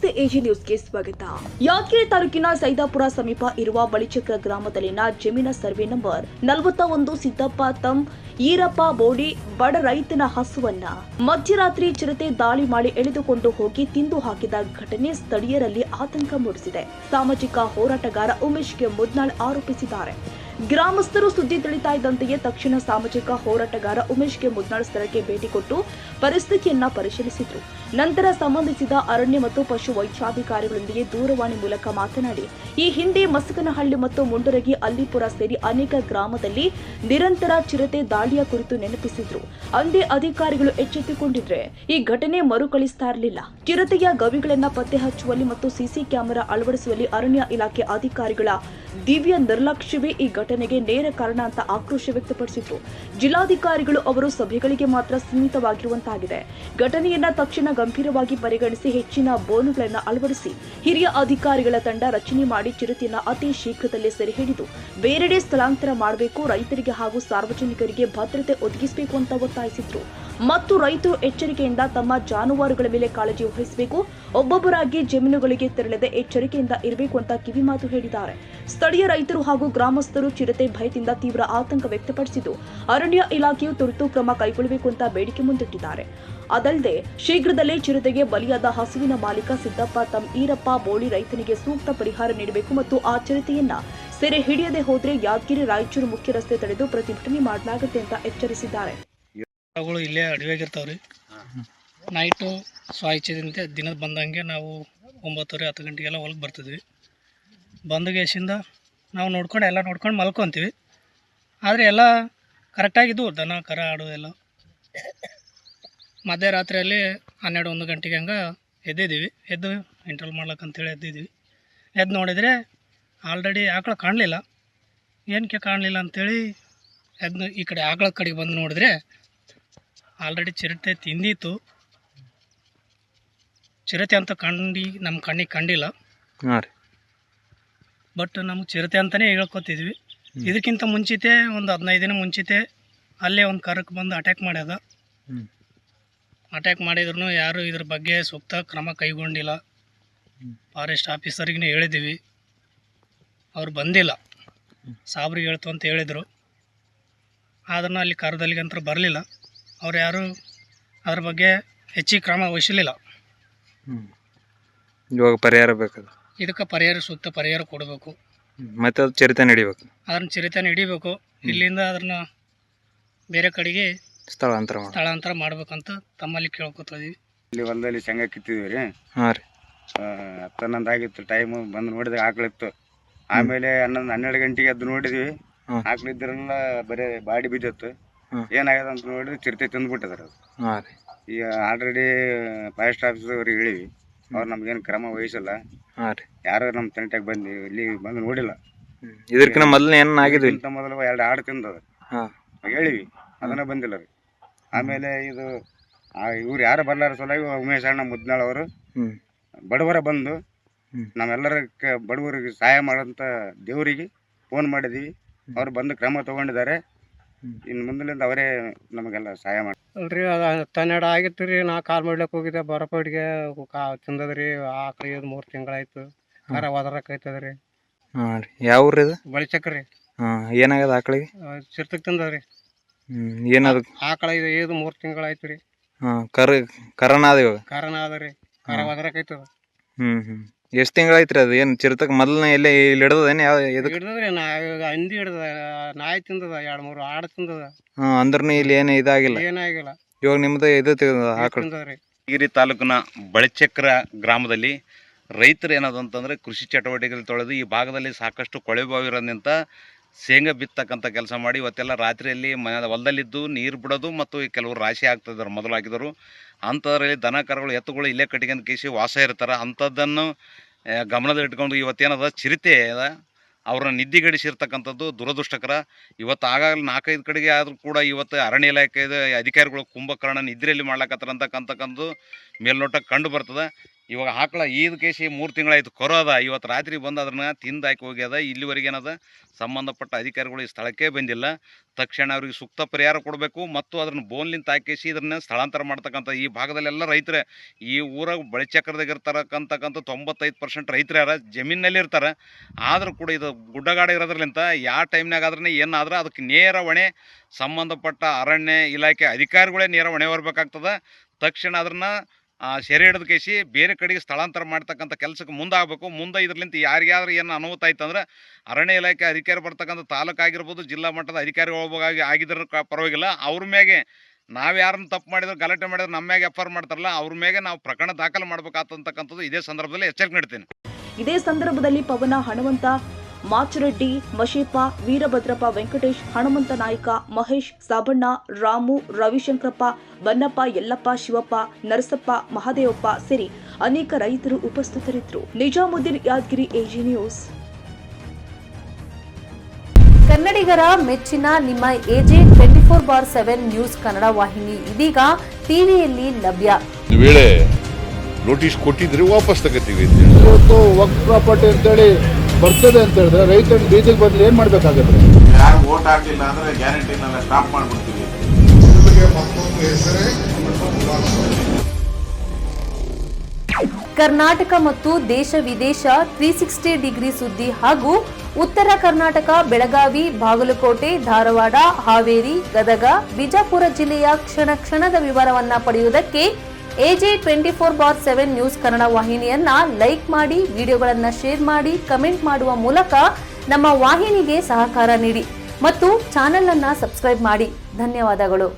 ನಮಸ್ತೆ ಎಜಿ ನ್ಯೂಸ್ಗೆ ಸ್ವಾಗತ. ಯಾದಗಿರಿ ತಾಲೂಕಿನ ಸೈದಾಪುರ ಸಮೀಪ ಇರುವ ಬಳಿಚಕ್ರ ಗ್ರಾಮದಲ್ಲಿನ ಜಮೀನ ಸರ್ವೆ ನಂಬರ್ 41 ಸಿದ್ದಪ್ಪ ತಮ್ ಈರಪ್ಪ ಬೋಡಿ ಬಡ ರೈತನ ಹಸುವನ್ನ ಮಧ್ಯರಾತ್ರಿ ಚಿರತೆ ದಾಳಿ ಮಾಡಿ ಎಳೆದುಕೊಂಡು ಹೋಗಿ ತಿಂದು ಹಾಕಿದ ಘಟನೆ ಸ್ಥಳೀಯರಲ್ಲಿ ಆತಂಕ ಮೂಡಿಸಿದೆ. ಸಾಮಾಜಿಕ ಹೋರಾಟಗಾರ ಉಮೇಶ್ ಕೆ ಮುದ್ನಾಳ್ ಆರೋಪಿಸಿದ್ದಾರೆ. ಗ್ರಾಮಸ್ಥರು ಸುದ್ದಿ ತಿಳಿತಾ ಇದ್ದಂತೆಯೇ ತಕ್ಷಣ ಸಾಮಾಜಿಕ ಹೋರಾಟಗಾರ ಉಮೇಶ್ ಕೆ ಮುದ್ನಾಳ್ ಸ್ಥಳಕ್ಕೆ ಭೇಟಿ ಕೊಟ್ಟು ಪರಿಸ್ಥಿತಿಯನ್ನ ಪರಿಶೀಲಿಸಿದ್ರು. ನಂತರ ಸಂಬಂಧಿಸಿದ ಅರಣ್ಯ ಮತ್ತು ಪಶು ವೈದ್ಯಾಧಿಕಾರಿಗಳೊಂದಿಗೆ ದೂರವಾಣಿ ಮೂಲಕ ಮಾತನಾಡಿ, ಈ ಹಿಂದೆ ಮಸಕನಹಳ್ಳಿ ಮತ್ತು ಮುಂಡರಗಿ ಅಲ್ಲಿಪುರ ಸೇರಿ ಅನೇಕ ಗ್ರಾಮದಲ್ಲಿ ನಿರಂತರ ಚಿರತೆ ದಾಳಿಯ ಕುರಿತು ನೆನಪಿಸಿದ್ರು. ಅಂದೇ ಅಧಿಕಾರಿಗಳು ಎಚ್ಚೆತ್ತುಕೊಂಡಿದ್ರೆ ಈ ಘಟನೆ ಮರುಕಳಿಸ್ತಾ ಇರಲಿಲ್ಲ. ಚಿರತೆಯ ಗವಿಗಳನ್ನ ಪತ್ತೆ ಹಚ್ಚುವಲ್ಲಿ ಮತ್ತು ಸಿಸಿ ಕ್ಯಾಮೆರಾ ಅಳವಡಿಸುವಲ್ಲಿ ಅರಣ್ಯ ಇಲಾಖೆ ಅಧಿಕಾರಿಗಳ ದಿವ್ಯ ನಿರ್ಲಕ್ಷ್ಯವೇ ಈ ಘಟನೆಗೆ ನೇರ ಕಾರಣ ಅಂತ ಆಕ್ರೋಶ ವ್ಯಕ್ತಪಡಿಸಿದ್ರು. ಜಿಲ್ಲಾಧಿಕಾರಿಗಳು ಅವರು ಸಭೆಗಳಿಗೆ ಮಾತ್ರ ಸೀಮಿತವಾಗಿರುವಂತಾಗಿದೆ. ಘಟನೆಯನ್ನ ತಕ್ಷಣ ಗಂಭೀರವಾಗಿ ಪರಿಗಣಿಸಿ ಹೆಚ್ಚಿನ ಬೋನುಗಳನ್ನು ಅಳವಡಿಸಿ ಹಿರಿಯ ಅಧಿಕಾರಿಗಳ ತಂಡ ರಚನೆ ಮಾಡಿ ಚಿರತೆಯನ್ನ ಅತಿ ಶೀಘ್ರದಲ್ಲೇ ಸೆರೆ ಹಿಡಿದು ಬೇರೆಡೆ ಸ್ಥಳಾಂತರ ಮಾಡಬೇಕು, ರೈತರಿಗೆ ಹಾಗೂ ಸಾರ್ವಜನಿಕರಿಗೆ ಭದ್ರತೆ ಒದಗಿಸಬೇಕು ಅಂತ ಒತ್ತಾಯಿಸಿದ್ರು. ಮತ್ತು ರೈತರು ಎಚ್ಚರಿಕೆಯಿಂದ ತಮ್ಮ ಜಾನುವಾರುಗಳ ಮೇಲೆ ಕಾಳಜಿ ವಹಿಸಬೇಕು, ಒಬ್ಬೊಬ್ಬರಾಗಿ ಜಮೀನುಗಳಿಗೆ ತೆರಳದೆ ಎಚ್ಚರಿಕೆಯಿಂದ ಇರಬೇಕು ಅಂತ ಕಿವಿಮಾತು ಹೇಳಿದ್ದಾರೆ. ಸ್ಥಳೀಯ ರೈತರು ಹಾಗೂ ಗ್ರಾಮಸ್ಥರು ಚಿರತೆ ಭಯದಿಂದ ತೀವ್ರ ಆತಂಕ ವ್ಯಕ್ತಪಡಿಸಿದ್ದು, ಅರಣ್ಯ ಇಲಾಖೆಯು ತುರ್ತು ಕ್ರಮ ಕೈಗೊಳ್ಳಬೇಕು ಅಂತ ಬೇಡಿಕೆ ಮುಂದಿಟ್ಟಿದ್ದಾರೆ. ಅದಲ್ಲದೆ ಶೀಘ್ರದಲ್ಲೇ ಚಿರತೆಗೆ ಬಲಿಯಾದ ಹಸುವಿನ ಮಾಲೀಕ ಸಿದ್ದಪ್ಪ ತಮ್ ಈರಪ್ಪ ಬೋಳಿ ರೈತನಿಗೆ ಸೂಕ್ತ ಪರಿಹಾರ ನೀಡಬೇಕು ಮತ್ತು ಆ ಚಿರತೆಯನ್ನ ಸೆರೆ ಹಿಡಿಯದೆ ಹೋದ್ರೆ ಯಾದಗಿರಿ ರಾಯಚೂರು ಮುಖ್ಯ ರಸ್ತೆ ತಡೆದು ಪ್ರತಿಭಟನೆ ಮಾಡಲಾಗುತ್ತೆ ಅಂತ ಎಚ್ಚರಿಸಿದ್ದಾರೆ. ಇಲ್ಲೇ ಅಡವಿಯಾಗಿರ್ತಾವ್ರಿ. ನೈಟು ಸ್ವಾಯಿಚ್ಛೆದಂತೆ ದಿನದ ಬಂದಂಗೆ ನಾವು 9:30 10 ಗಂಟೆಗೆಲ್ಲ ಹೊಲಕ್ಕೆ ಬರ್ತಿದ್ವಿ. ಬಂದ ಗ್ಯಾಸಿಂದ ನಾವು ಎಲ್ಲ ನೋಡ್ಕೊಂಡು ಮಲ್ಕೊತೀವಿ. ಆದರೆ ಎಲ್ಲ ಕರೆಕ್ಟಾಗಿದ್ದು ದನ ಕರ ಆಡು ಎಲ್ಲ. ಮಧ್ಯರಾತ್ರಿಯಲ್ಲಿ 12-1 ಗಂಟೆಗೆ ಹಂಗೆ ಎದ್ದು ಇಂಟರ್ವಲ್ ಮಾಡ್ಲಕ್ಕಂತೇಳಿ ಎದ್ದಿದ್ವಿ. ಎದ್ದು ನೋಡಿದರೆ ಆಲ್ರೆಡಿ ಆಕಳ ಕಾಣಲಿಲ್ಲ. ಏನಕ್ಕೆ ಕಾಣಲಿಲ್ಲ ಅಂಥೇಳಿ ಎದ್ದು ಈ ಕಡೆ ಆಕಳ ಕಡೆಗೆ ಬಂದು ನೋಡಿದ್ರೆ ಆಲ್ರೆಡಿ ಚಿರತೆ ತಿಂದಿತ್ತು. ಚಿರತೆ ಅಂತ ನಮ್ಮ ಕಣ್ಣಿಗೆ ಕಂಡಿಲ್ಲ. ಬಟ್ ನಮ್ಗೆ ಚಿರತೆ ಅಂತಲೇ ಹೇಳ್ಕೊತಿದ್ವಿ. ಇದಕ್ಕಿಂತ ಮುಂಚಿತೆ ಒಂದು 15 ದಿನ ಮುಂಚಿತೆ ಅಲ್ಲೇ ಒಂದು ಕರಕ್ಕೆ ಬಂದು ಅಟ್ಯಾಕ್ ಮಾಡ್ಯದ. ಅಟ್ಯಾಕ್ ಮಾಡಿದ್ರು ಯಾರು ಇದ್ರ ಬಗ್ಗೆ ಸೂಕ್ತ ಕ್ರಮ ಕೈಗೊಂಡಿಲ್ಲ. ಫಾರೆಸ್ಟ್ ಆಫೀಸರ್ಗೆ ಹೇಳಿದ್ದೀವಿ, ಅವ್ರು ಬಂದಿಲ್ಲ. ಸಾಬ್ರಿಗೆ ಹೇಳ್ತು ಅಂತ ಹೇಳಿದರು. ಆದ್ರೂ ಅಲ್ಲಿ ಕರದಲ್ಲಿಗಂತೂ ಬರಲಿಲ್ಲ. ಅವ್ರು ಯಾರು ಅದ್ರ ಬಗ್ಗೆ ಹೆಚ್ಚಿಗೆ ಕ್ರಮ ವಹಿಸಲಿಲ್ಲ. ಇವಾಗ ಪರಿಹಾರ ಬೇಕದು. ಇದಕ್ಕೆ ಪರಿಹಾರ ಸೂಕ್ತ ಪರಿಹಾರ ಕೊಡಬೇಕು. ಮತ್ತೆ ಅದು ಚಿರತೆ ನಡಿಬೇಕು. ಅದನ್ನ ಚಿರತೆನ ಹಿಡಿಬೇಕು. ಇಲ್ಲಿಂದ ಅದನ್ನ ಬೇರೆ ಕಡೆಗೆ ಸ್ಥಳಾಂತರ ಮಾಡ್ಬೇಕಂತ ತಮ್ಮಲ್ಲಿ ಕೇಳ್ಕೊತೀವಿ. ಇಲ್ಲಿ ಹೊಲದಲ್ಲಿ ಶೇಂಗಾ ಕಿತ್ತಿದ್ವಿ ರೀ. ಹಾಂ ರೀ. 10 ಆಗಿತ್ತು ಟೈಮು. ಬಂದು ನೋಡಿದ್ರೆ ಆಕಳಿತ್ತು. ಆಮೇಲೆ 11-12 ಗಂಟೆಗೆ ಎದ್ದು ನೋಡಿದ್ವಿ. ಆಕಳಿದ್ರೆಲ್ಲ ಬರೀ ಬಾಡಿ ಬಿದ್ದಿತ್ತು. ಏನಾಗ್ಯದ ಅಂತ ನೋಡಿದ್ರೆ ಚಿರತೆ ತಿಂದ್ಬಿಟ್ಟಿದಾರೆ ಅದು. ಈಗ ಆಲ್ರೆಡಿ ಫಾರೆಸ್ಟ್ ಆಫೀಸರ್ಗೆ ಹೇಳಿವಿ, ಅವ್ರು ನಮ್ಗೇನು ಕ್ರಮ ವಹಿಸಲ್ಲ. ಯಾರು ನಮ್ಮ ತಂಟೆಗೆ ಬಂದು ಇಲ್ಲಿ ಬಂದು ನೋಡಿಲ್ಲ. ಇದಕ್ಕಿಂತ ಮೊದಲು ಏನಾಗಿದ್ವಿ? ಇಂಥ ಮೊದಲು 2 ಆಡು ತಿಂದದ ಹೇಳಿವಿ, ಅದನ್ನ ಬಂದಿಲ್ಲ ರೀ. ಆಮೇಲೆ ಇದು ಇವ್ರು ಯಾರು ಬರ್ಲಾರ ಸಲುವಾಗಿ ಉಮೇಶ್ ಅಣ್ಣ ಮುದ್ನಾಳ್ ಅವರು ಬಡವರ ಬಂದು ನಾವೆಲ್ಲರ ಬಡವರಿಗೆ ಸಹಾಯ ಮಾಡೋಂಥ ದೇವರಿಗೆ ಫೋನ್ ಮಾಡಿದ್ದೀವಿ. ಅವ್ರು ಬಂದು ಕ್ರಮ ತೊಗೊಂಡಿದ್ದಾರೆ. ಇನ್ನು ಮುಂದಲಿಂದ ಅವರೇ ನಮಗೆಲ್ಲ ಸಹಾಯ ಮಾಡಿ ಅಲ್ರಿ. ಅದು 12 ಆಗಿತ್ತು ರೀ. ನಾ ಕಾಲ್ ಮಾಡ್ಲಿಕ್ಕೆ ಹೋಗಿದ್ದೆ. ಬರಪಡಿಗೆ ತಿಂದದ್ರಿ. ಆಕಳಿ 3 ತಿಂಗಳಾಯ್ತು. ಕರ ಒದರಕೈತದ್ರಿ. ಹಾಂ ರೀ. ಯಾವ ಊರು ಇದು? ಬಳಿಚಕ್ರಿ. ಏನಾಗದ ಆಕಳಿಗೆ? ಚಿರ್ತಕ್ಕೆ ತಿಂದದ್ರಿ. ಏನದು ಆಕಳ ಇದು 3 ತಿಂಗಳಾಯ್ತು ರೀ. ಕರನ ಅದ ಇವಾಗ? ಕರನ ಅದ ರೀ. ಕರ ಒದರಕೈತದ. ಎಷ್ಟು ತಿಂಗಳಾಯ್ತು ರೀ ಅದು? ಏನು ಚಿರತಕ್ಕೆ ಮೊದಲನೇ ಎಲ್ಲೇ ಇಲ್ಲಿ ಹಿಡ್ದದೇನು? ಯಾವ ಹಿಡ್ದದ್ರಿ. ಹಂದಿ ಹಿಡ್ದ, ನಾಯಿ ತಿಂದದ, 2-3 ಆಡು ತಿಂದದ. ಅಂದ್ರೂ ಇಲ್ಲಿ ಏನು ಇದಾಗಿಲ್ಲ? ಏನಾಗಿಲ್ಲ. ಇವಾಗ ನಿಮ್ದು ಇದು ಆಕಳ ಯಾದಗಿರಿ ತಾಲೂಕಿನ ಬಳಿಚಕ್ರ ಗ್ರಾಮದಲ್ಲಿ ರೈತರು ಏನದು ಅಂತಂದರೆ ಕೃಷಿ ಚಟುವಟಿಕೆಗಳು ತೊಳೆದು ಈ ಭಾಗದಲ್ಲಿ ಸಾಕಷ್ಟು ಕೊಳೆಬಾವಿ ಇರೋದ್ರಿಂದ ಶೇಂಗಾ ಬಿತ್ತಕ್ಕಂಥ ಕೆಲಸ ಮಾಡಿ ಇವತ್ತೆಲ್ಲ ರಾತ್ರಿಯಲ್ಲಿ ಹೊಲದಲ್ಲಿದ್ದು ನೀರು ಬಿಡೋದು ಮತ್ತು ಕೆಲವರು ರಾಶಿ ಆಗ್ತಿದ್ದಾರೆ, ಮೊದಲು ಹಾಕಿದರು. ಅಂಥದ್ರಲ್ಲಿ ದನ ಕರುಗಳು ಎತ್ತುಗಳು ಇಲ್ಲೇ ಕಟ್ಟಿಗೆ ಕೇಸಿ ವಾಸ ಇರ್ತಾರೆ. ಅಂಥದ್ದನ್ನು ಗಮನದಲ್ಲಿಟ್ಕೊಂಡು ಇವತ್ತೇನದ ಚಿರತೆ ಅವ್ರನ್ನ ನಿದ್ದಿಗಡಿಸಿರ್ತಕ್ಕಂಥದ್ದು ದುರದೃಷ್ಟಕರ. ಇವತ್ತು ಆಗಾಗಲೇ 4-5 ಕಡೆಗೆ ಆದರೂ ಕೂಡ ಇವತ್ತು ಅರಣ್ಯ ಇಲಾಖೆ ಅಧಿಕಾರಿಗಳು ಕುಂಭಕರ್ಣ ನಿದ್ರೆಯಲ್ಲಿ ಮಾಡ್ಲಕತ್ತಾರ ಅಂತಕ್ಕಂಥದ್ದು ಮೇಲ್ನೋಟಕ್ಕೆ ಕಂಡು ಬರ್ತದೆ. ಇವಾಗ ಆಕಳ ಈದ್ ಕೇಸಿ 3 ತಿಂಗಳಾಯ್ತು ಕರೋದ, ಇವತ್ತು ರಾತ್ರಿ ಬಂದು ಅದನ್ನ ತಿಂದು ಹಾಕಿ ಹೋಗ್ಯದ. ಇಲ್ಲಿವರೆಗೆ ಏನದ ಸಂಬಂಧಪಟ್ಟ ಅಧಿಕಾರಿಗಳು ಈ ಸ್ಥಳಕ್ಕೆ ಬಂದಿಲ್ಲ. ತಕ್ಷಣ ಅವ್ರಿಗೆ ಸೂಕ್ತ ಪರಿಹಾರ ಕೊಡಬೇಕು ಮತ್ತು ಅದನ್ನು ಬೋನ್ಲಿಂತ ಹಾಕಿಸಿ ಇದನ್ನ ಸ್ಥಳಾಂತರ ಮಾಡ್ತಕ್ಕಂಥ ಈ ಭಾಗದಲ್ಲೆಲ್ಲ ರೈತರೇ. ಈ ಊರಾಗ ಬಳಿಚಕ್ರದಾಗ ಇರ್ತಕ್ಕಂಥ 95% ರೈತರು ಯಾರ ಜಮೀನಲ್ಲಿ ಇರ್ತಾರೆ. ಆದರೂ ಕೂಡ ಇದು ಗುಡ್ಡಗಾಡ ಇರೋದ್ರಲಿಂತ ಯಾವ ಟೈಮ್ನಾಗ ಆದ್ರೆ ಏನಾದ್ರೆ ಅದಕ್ಕೆ ನೇರ ಹೊಣೆ ಸಂಬಂಧಪಟ್ಟ ಅರಣ್ಯ ಇಲಾಖೆ ಅಧಿಕಾರಿಗಳೇ ನೇರ ಹೊಣೆ ಹೊರಬೇಕಾಗ್ತದೆ. ತಕ್ಷಣ ಅದನ್ನು ಸೆರೆ ಹಿಡಿದು ಕೇಸಿ ಬೇರೆ ಕಡೆಗೆ ಸ್ಥಳಾಂತರ ಮಾಡ್ತಕ್ಕಂಥ ಕೆಲಸಕ್ಕೆ ಮುಂದಾಗಬೇಕು. ಮುಂದೆ ಇದರಿಂದ ಯಾರಿಗಾದ್ರೂ ಏನು ಅನಾಹುತ ಆಯ್ತು ಅಂದ್ರೆ ಅರಣ್ಯ ಇಲಾಖೆ ಅಧಿಕಾರಿ ಬರ್ತಕ್ಕಂಥ ತಾಲೂಕು ಆಗಿರ್ಬೋದು, ಜಿಲ್ಲಾ ಮಟ್ಟದ ಅಧಿಕಾರಿಗಳು ಆಗಿದ್ರೆ ಪರವಾಗಿಲ್ಲ. ಅವ್ರ ಮ್ಯಾಗೆ ನಾವು ಯಾರನ್ನು ತಪ್ಪು ಮಾಡಿದ್ರೆ ಗಲಾಟೆ ಮಾಡಿದ್ರೆ ನಮ್ಮ ಮ್ಯಾಗೆ ಎಫ್.ಐ.ಆರ್ ಮಾಡ್ತಾರಲ್ಲ, ಅವ್ರ ಮ್ಯಾಗೆ ನಾವು ಪ್ರಕರಣ ದಾಖಲು ಮಾಡ್ಬೇಕಾಗ್ತಕ್ಕಂಥದ್ದು ಇದೇ ಸಂದರ್ಭದಲ್ಲಿ ಎಚ್ಚರಿಕೆ ನೀಡ್ತೀನಿ. ಇದೇ ಸಂದರ್ಭದಲ್ಲಿ ಪವನ, ಹನುಮಂತ, ಮಾಚರೆಡ್ಡಿ, ಮಶೇಪ, ವೀರಭದ್ರಪ್ಪ, ವೆಂಕಟೇಶ್, ಹನುಮಂತ ನಾಯ್ಕ, ಮಹೇಶ್, ಸಾಬಣ್ಣ, ರಾಮು, ರವಿಶಂಕರಪ್ಪ, ಬನ್ನಪ್ಪ, ಯಲ್ಲಪ್ಪ, ಶಿವಪ್ಪ, ನರಸಪ್ಪ, ಮಹದೇವಪ್ಪ ಸೇರಿ ಅನೇಕ ರೈತರು ಉಪಸ್ಥಿತರಿದ್ದರು. Nizamuddin, Yadgiri, AG news. ಕನ್ನಡಿಗರ ಮೆಚ್ಚಿನ ನಿಮ್ಮ ಎಜೆ 24/7 ನ್ಯೂಸ್ ಕನ್ನಡ ವಾಹಿನಿ ಇದೀಗ ಟಿವಿಯಲ್ಲಿ ಲಭ್ಯ. ವೇಳೆ ನೋಟಿಸ್ ಕೊಟ್ಟಿದ್ರೆ ವಾಪಸ್ ತಗೋತೀವಿ. ಇವತ್ತು ವಕ್ಫ್ ಪ್ರಾಪರ್ಟಿ ಅಂತೇಳಿ ಬರ್ತದೆ ಅಂತ ಹೇಳಿದ್ರೆ ರೈತರು ಬೀದಿಗೆ ಬದಲು ಏನ್ ಮಾಡ್ಬೇಕಾಗತ್ತೆ? ಯಾರು ವೋಟ್ ಹಾಕಿಲ್ಲ ಅಂದ್ರೆ ಗ್ಯಾರಂಟಿನೆಲ್ಲ ಸ್ಟಾಪ್ ಮಾಡ್ಬಿಡ್ತೀವಿ. ಕರ್ನಾಟಕ ಮತ್ತು ದೇಶ ವಿದೇಶ 360 ಡಿಗ್ರಿ ಸುದ್ದಿ ಹಾಗೂ ಉತ್ತರ ಕರ್ನಾಟಕ, ಬೆಳಗಾವಿ, ಬಾಗಲಕೋಟೆ, ಧಾರವಾಡ, ಹಾವೇರಿ, ಗದಗ, ಬಿಜಾಪುರ ಜಿಲ್ಲೆಯ ಕ್ಷಣ ಕ್ಷಣದ ವಿವರವನ್ನ ಪಡೆಯುವುದಕ್ಕೆ ಎಜೆ 24/7 ನ್ಯೂಸ್ ಕನ್ನಡ ವಾಹಿನಿಯನ್ನ ಲೈಕ್ ಮಾಡಿ, ವಿಡಿಯೋಗಳನ್ನ ಶೇರ್ ಮಾಡಿ, ಕಮೆಂಟ್ ಮಾಡುವ ಮೂಲಕ ನಮ್ಮ ವಾಹಿನಿಗೆ ಸಹಕಾರ ನೀಡಿ ಮತ್ತು ಚಾನೆಲ್ ಅನ್ನ ಸಬ್ಸ್ಕ್ರೈಬ್ ಮಾಡಿ. ಧನ್ಯವಾದಗಳು.